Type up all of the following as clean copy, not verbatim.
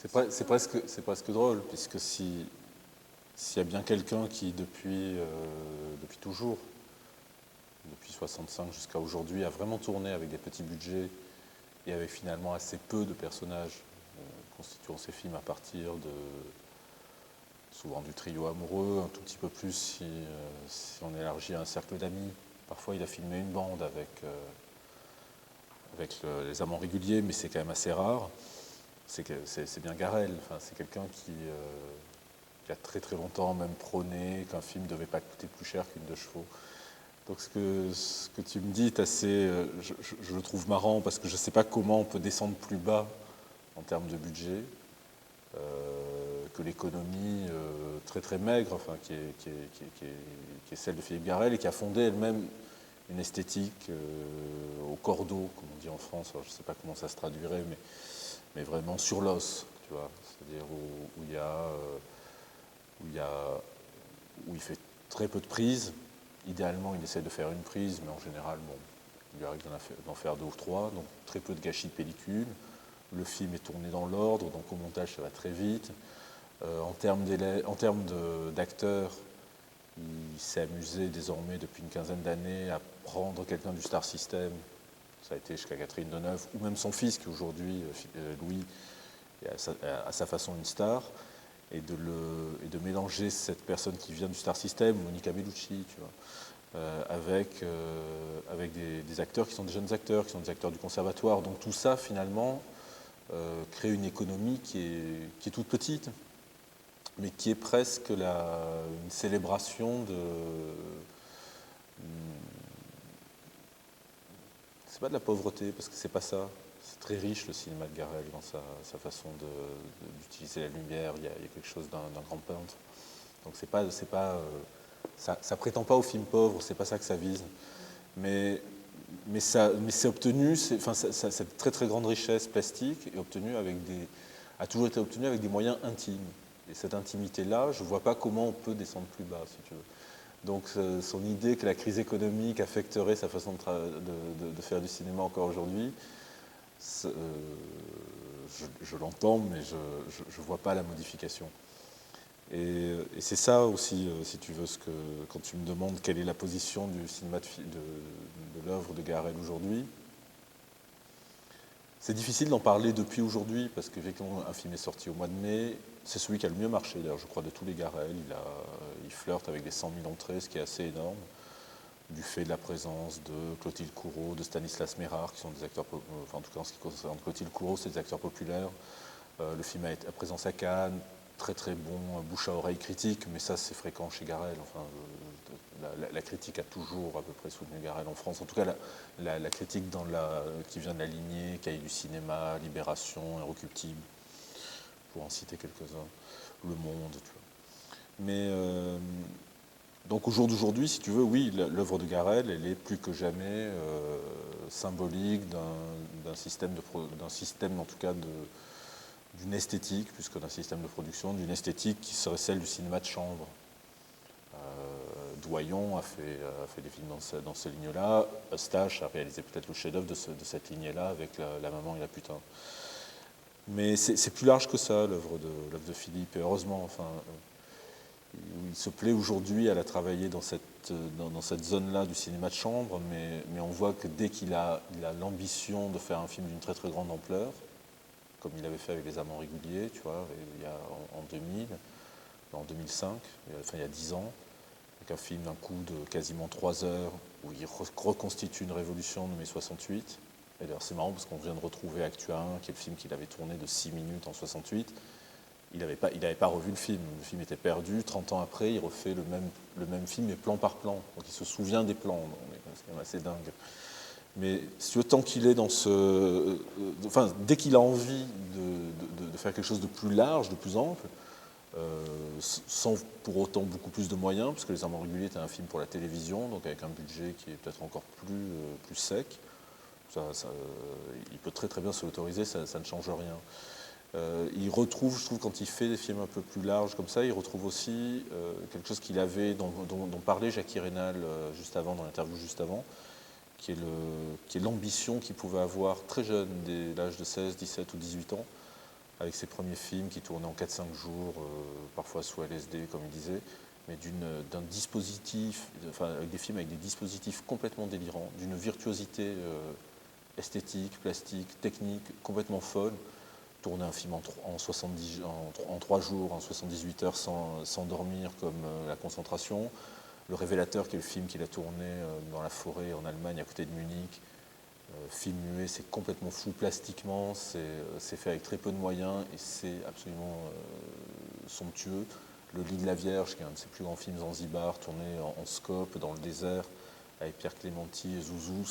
C'est presque drôle, puisque s'il y a bien quelqu'un qui, depuis toujours, depuis 65 jusqu'à aujourd'hui, a vraiment tourné avec des petits budgets et avec finalement assez peu de personnages constituant ses films à partir souvent du trio amoureux, un tout petit peu plus si on élargit à un cercle d'amis. Parfois, il a filmé une bande avec les amants réguliers, mais c'est quand même assez rare. C'est bien Garel. Enfin, c'est quelqu'un qui a très très longtemps même prôné qu'un film ne devait pas coûter plus cher qu'une de chevaux. Donc ce que tu me dis est assez, je le trouve marrant parce que je ne sais pas comment on peut descendre plus bas en termes de budget que l'économie très très maigre, enfin, qui est celle de Philippe Garrel et qui a fondé elle-même une esthétique au cordeau, comme on dit en France. Alors, je ne sais pas comment ça se traduirait, mais vraiment sur l'os, tu vois. C'est-à-dire où il fait très peu de prises. Idéalement, il essaie de faire une prise, mais en général, bon, il lui arrive d'en faire deux ou trois, donc très peu de gâchis de pellicule. Le film est tourné dans l'ordre, donc au montage, ça va très vite. En termes d'acteurs, il s'est amusé désormais depuis une quinzaine d'années à prendre quelqu'un du Star System, ça a été jusqu'à Catherine Deneuve, ou même son fils qui aujourd'hui, Louis, est à sa façon une star, et de mélanger cette personne qui vient du Star System, Monica Bellucci, tu vois, avec des acteurs qui sont des jeunes acteurs, qui sont des acteurs du conservatoire. Donc tout ça, finalement, crée une économie qui est toute petite, mais qui est presque une célébration de... C'est pas de la pauvreté, parce que c'est pas ça. C'est très riche le cinéma de Garrel dans sa façon d'utiliser la lumière. Il y a quelque chose d'un grand peintre. Donc ça prétend pas au film pauvre, c'est pas ça que ça vise. Mais c'est obtenu, cette très très grande richesse plastique a toujours été obtenue avec des moyens intimes. Et cette intimité-là, je ne vois pas comment on peut descendre plus bas, si tu veux. Donc son idée que la crise économique affecterait sa façon de faire du cinéma encore aujourd'hui, je l'entends, mais je ne vois pas la modification. Et c'est ça aussi, si tu veux, quand tu me demandes quelle est la position du cinéma de l'œuvre de Garrel aujourd'hui, c'est difficile d'en parler depuis aujourd'hui, parce qu'effectivement, un film est sorti au mois de mai. C'est celui qui a le mieux marché, d'ailleurs, je crois, de tous les Garrel. Il flirte avec des 100 000 entrées, ce qui est assez énorme, du fait de la présence de Clotilde Courreau, de Stanislas Mérard, qui sont des acteurs, enfin, en tout cas en ce qui concerne Clotilde Courreau, c'est des acteurs populaires. Le film a été à présence à Cannes, très très bon, bouche à oreille critique, mais ça c'est fréquent chez Garrel. Enfin, la critique a toujours à peu près soutenu Garrel en France. En tout cas, la critique qui vient de la lignée, Cahiers du cinéma, Libération, Inrecuptible, pour en citer quelques-uns, Le Monde, tu vois. Mais donc au jour d'aujourd'hui, si tu veux, oui, l'œuvre de Garrel, elle est plus que jamais symbolique d'un système, en tout cas d'une esthétique, plus que d'un système de production, d'une esthétique qui serait celle du cinéma de chambre. Doyon a fait des films dans ces lignes-là. Eustache a réalisé peut-être le chef-d'œuvre de cette lignée-là avec la maman et la putain. Mais c'est plus large que ça, l'œuvre de Philippe, et heureusement. Enfin, il se plaît aujourd'hui à la travailler dans cette zone-là du cinéma de chambre, mais on voit que dès qu'il a l'ambition de faire un film d'une très très grande ampleur, comme il avait fait avec Les Amants réguliers, tu vois, en 2000, en 2005, enfin il y a 10 ans, avec un film d'un coup de quasiment 3 heures, où il reconstitue une révolution de mai 68. Et d'ailleurs c'est marrant parce qu'on vient de retrouver Actu 1, qui est le film qu'il avait tourné de 6 minutes en 68. Il n'avait pas revu le film était perdu. 30 ans après, il refait le même film, mais plan par plan. Donc il se souvient des plans, c'est quand même assez dingue. Mais si tu veux, tant qu'il est dès qu'il a envie de faire quelque chose de plus large, de plus ample, sans pour autant beaucoup plus de moyens, parce que Les Amants réguliers était un film pour la télévision, donc avec un budget qui est peut-être encore plus sec. Il peut très très bien se l'autoriser, ça ne change rien. Il retrouve, je trouve, quand il fait des films un peu plus larges comme ça, il retrouve aussi quelque chose dont parlait Jackie Reynal juste avant, dans l'interview juste avant, qui est l'ambition qu'il pouvait avoir très jeune, dès l'âge de 16, 17 ou 18 ans, avec ses premiers films qui tournaient en 4-5 jours, parfois sous LSD, comme il disait, mais d'un dispositif, enfin, avec des films avec des dispositifs complètement délirants, d'une virtuosité esthétique, plastique, technique, complètement folle. Tourner un film en 3 jours, en 78 heures sans dormir, comme La Concentration. Le Révélateur, qui est le film qu'il a tourné dans la forêt en Allemagne, à côté de Munich. Film muet, c'est complètement fou plastiquement, c'est fait avec très peu de moyens et c'est absolument somptueux. Le Lit de la Vierge, qui est un de ses plus grands films Zanzibar, tourné en scope, dans le désert, avec Pierre Clémenti et Zouzou,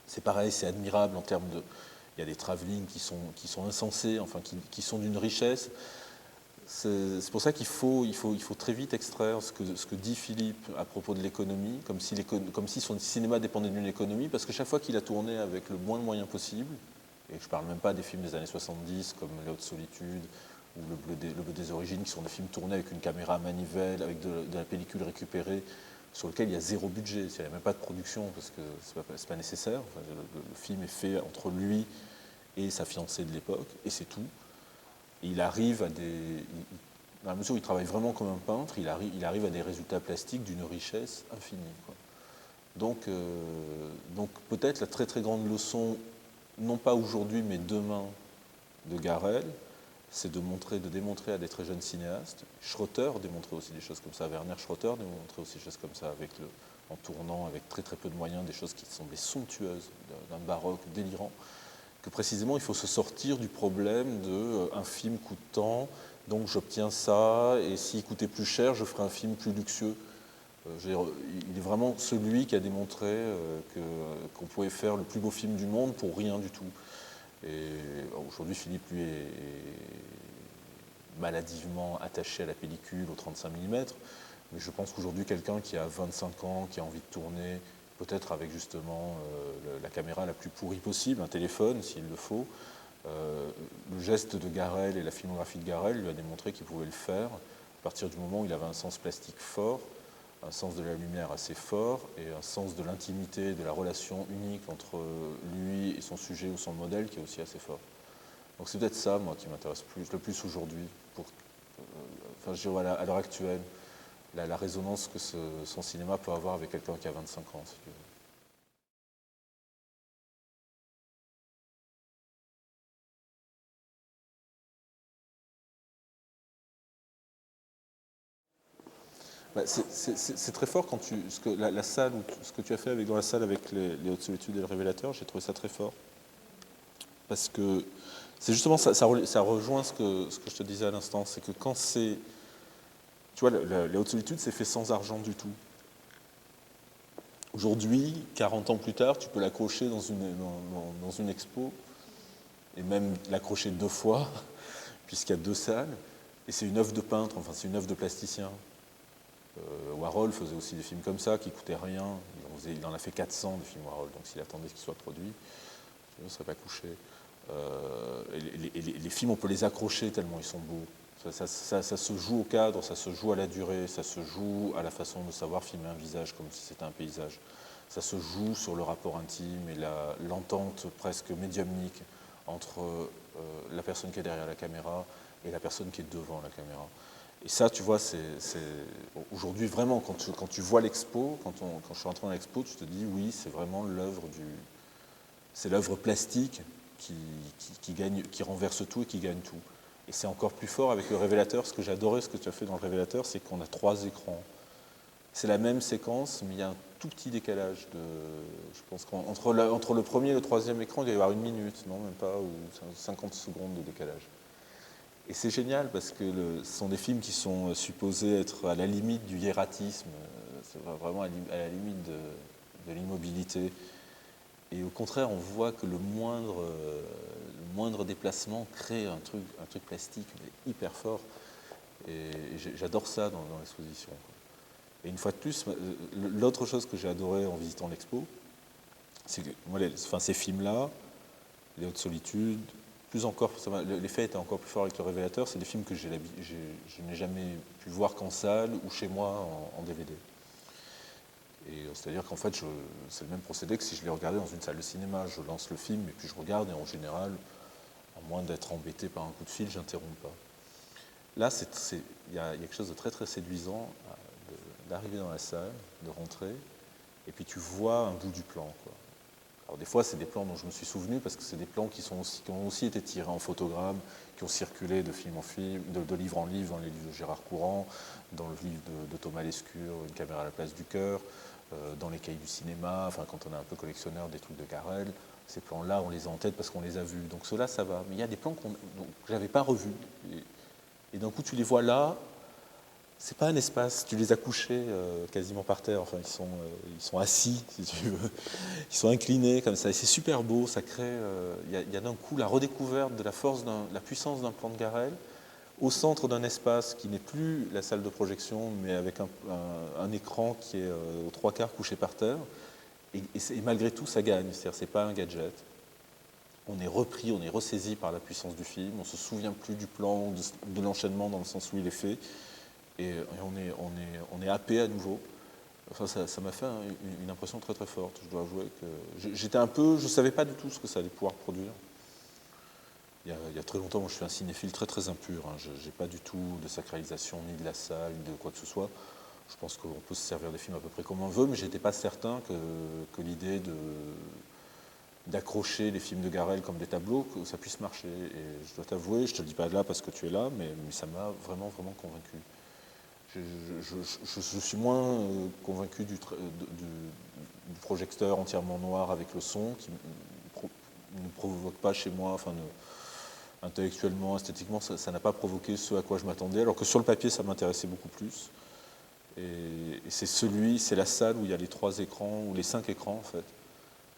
c'est pareil, c'est admirable en termes de... Il y a des travelling qui sont insensés, enfin qui sont d'une richesse. C'est pour ça qu'il faut très vite extraire ce que dit Philippe à propos de l'économie, comme si son cinéma dépendait d'une économie, parce que chaque fois qu'il a tourné avec le moins de moyens possible, et je ne parle même pas des films des années 70 comme Les Hautes Solitudes ou Le Bleu des Origines, qui sont des films tournés avec une caméra à manivelle, avec de la pellicule récupérée, sur lequel il y a zéro budget, il n'y a même pas de production, parce que c'est pas nécessaire. Enfin, le film est fait entre lui et sa fiancée de l'époque, et c'est tout. Et il arrive à dans la mesure où il travaille vraiment comme un peintre, il arrive à des résultats plastiques d'une richesse infinie, quoi. Donc peut-être la très très grande leçon, non pas aujourd'hui mais demain, de Garrel, c'est de démontrer à des très jeunes cinéastes. Schroeter démontrait aussi des choses comme ça, Werner Schroeter démontrait aussi des choses comme ça, en tournant avec très très peu de moyens, des choses qui semblaient somptueuses, d'un baroque délirant, que précisément il faut se sortir du problème de un film coûte tant, donc j'obtiens ça, et s'il coûtait plus cher, je ferai un film plus luxueux. Il est vraiment celui qui a démontré qu'on pouvait faire le plus beau film du monde pour rien du tout. Et aujourd'hui, Philippe, lui, est maladivement attaché à la pellicule, au 35 mm, mais je pense qu'aujourd'hui, quelqu'un qui a 25 ans, qui a envie de tourner, peut-être avec justement la caméra la plus pourrie possible, un téléphone s'il le faut, le geste de Garrel et la filmographie de Garrel lui a démontré qu'il pouvait le faire à partir du moment où il avait un sens plastique fort, un sens de la lumière assez fort et un sens de l'intimité, de la relation unique entre lui et son sujet ou son modèle qui est aussi assez fort. Donc c'est peut-être ça, moi, qui m'intéresse le plus aujourd'hui, enfin, je dirais à l'heure actuelle, la résonance que son cinéma peut avoir avec quelqu'un qui a 25 ans, si tu veux. Bah, c'est très fort quand la salle, ce que tu as fait dans la salle avec les Hautes Solitudes et le Révélateur, j'ai trouvé ça très fort. Parce que c'est justement ça rejoint ce que je te disais à l'instant, c'est que quand c'est... Tu vois, les Hautes Solitudes, c'est fait sans argent du tout. Aujourd'hui, 40 ans plus tard, tu peux l'accrocher dans une expo, et même l'accrocher 2 fois, puisqu'il y a 2 salles, et c'est une œuvre de peintre, enfin c'est une œuvre de plasticien. Warhol faisait aussi des films comme ça, qui coûtaient rien. Il en a fait 400 de films Warhol, donc s'il attendait qu'ils soient produits, il ne serait pas couché. Les films, on peut les accrocher tellement ils sont beaux. Ça se joue au cadre, ça se joue à la durée, ça se joue à la façon de savoir filmer un visage comme si c'était un paysage. Ça se joue sur le rapport intime et l'entente presque médiumnique entre la personne qui est derrière la caméra et la personne qui est devant la caméra. Et ça, tu vois, aujourd'hui vraiment, quand tu vois l'expo, quand je suis rentré dans l'expo, tu te dis oui, c'est vraiment c'est l'œuvre plastique qui renverse tout et qui gagne tout. Et c'est encore plus fort avec le Révélateur. Ce que j'adorais, ce que tu as fait dans le Révélateur, c'est qu'on a 3 écrans. C'est la même séquence, mais il y a un tout petit décalage. Je pense qu'entre le premier et le troisième écran, il doit y avoir 1 minute, non, même pas, ou 50 secondes de décalage. Et c'est génial parce que ce sont des films qui sont supposés être à la limite du hiératisme, c'est vraiment à la limite de l'immobilité. Et au contraire, on voit que le moindre déplacement crée un truc plastique hyper fort. Et j'adore ça dans l'exposition. Et une fois de plus, l'autre chose que j'ai adoré en visitant l'expo, c'est que moi, ces films-là, Les Hautes Solitudes, plus encore, l'effet était encore plus fort avec le Révélateur, c'est des films que je n'ai jamais pu voir qu'en salle ou chez moi en DVD. Et c'est-à-dire qu'en fait, c'est le même procédé que si je les regardais dans une salle de cinéma. Je lance le film et puis je regarde, et en général, À moins d'être embêté par un coup de fil, j'interromps pas. Là, il y a quelque chose de très très séduisant d'arriver dans la salle, de rentrer, et puis tu vois un bout du plan, quoi. Alors des fois, c'est des plans dont je me suis souvenu parce que c'est des plans qui ont aussi été tirés en photogramme, qui ont circulé de film en film, de livre en livre, dans les livres de Gérard Courant, dans le livre de Thomas Lescure, Une caméra à la place du cœur, dans les cahiers du cinéma, enfin quand on est un peu collectionneur des trucs de Garrel, ces plans-là, on les a en tête parce qu'on les a vus. Donc ceux-là, ça va. Mais il y a des plans que je n'avais pas revus. Et d'un coup, tu les vois là. C'est pas un espace, tu les as couchés quasiment par terre, enfin ils sont assis si tu veux, ils sont inclinés comme ça, et c'est super beau, ça crée, il y a d'un coup la redécouverte de la force, la puissance d'un plan de Garrel, au centre d'un espace qui n'est plus la salle de projection, mais avec un écran qui est aux trois quarts couché par terre, et malgré tout ça gagne, c'est-à-dire c'est pas un gadget. On est repris, on est ressaisi par la puissance du film, on se souvient plus du plan, de l'enchaînement dans le sens où il est fait, et on est happé à nouveau. Enfin, ça m'a fait une impression très très forte. Je dois avouer que j'étais un peu, je savais pas du tout ce que ça allait pouvoir produire. Il y a très longtemps, moi, je suis un cinéphile très très impur. Hein. Je n'ai pas du tout de sacralisation ni de la salle, ni de quoi que ce soit. Je pense qu'on peut se servir des films à peu près comme on veut, mais j'étais pas certain que l'idée d'accrocher les films de Garrel comme des tableaux, que ça puisse marcher. Et je dois t'avouer, je te le dis pas là parce que tu es là, mais ça m'a vraiment vraiment convaincu. Je suis moins convaincu du projecteur entièrement noir avec le son qui ne provoque pas chez moi, enfin, intellectuellement, esthétiquement, ça n'a pas provoqué ce à quoi je m'attendais, alors que sur le papier, ça m'intéressait beaucoup plus. Et c'est la salle où il y a les 3 écrans, ou les 5 écrans en fait.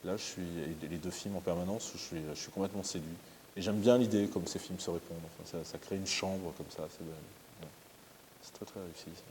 Là, les 2 films en permanence, je suis complètement séduit. Et j'aime bien l'idée comme ces films se répondent. Enfin, ça crée une chambre comme ça, c'est très très réussi. Ça.